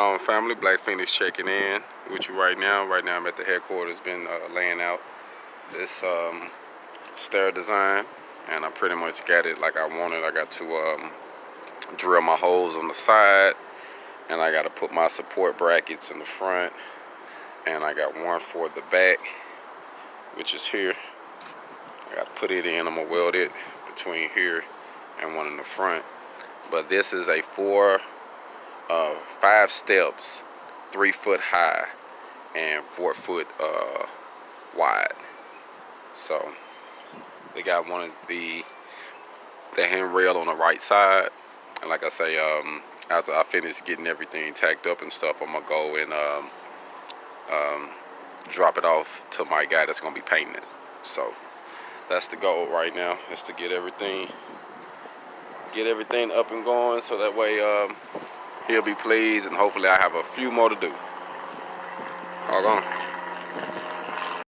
HogOn family, Black Phoenix checking in with you right now. Right now I'm at the headquarters, been laying out this stair design, and I pretty much got it like I wanted. I got to drill my holes on the side, and I got to put my support brackets in the front, and I got one for the back, which is here. I got to put it in. I'm gonna weld it between here and one in the front. But this is a 5 steps, 3 foot high and 4 foot wide. So they got one of the handrail on the right side, and like I say, after I finish getting everything tacked up and stuff, I'm gonna go and drop it off to my guy that's gonna be painting it. So that's the goal right now, is to get everything up and going, so that way he'll be pleased, and hopefully I have a few more to do. Hold on.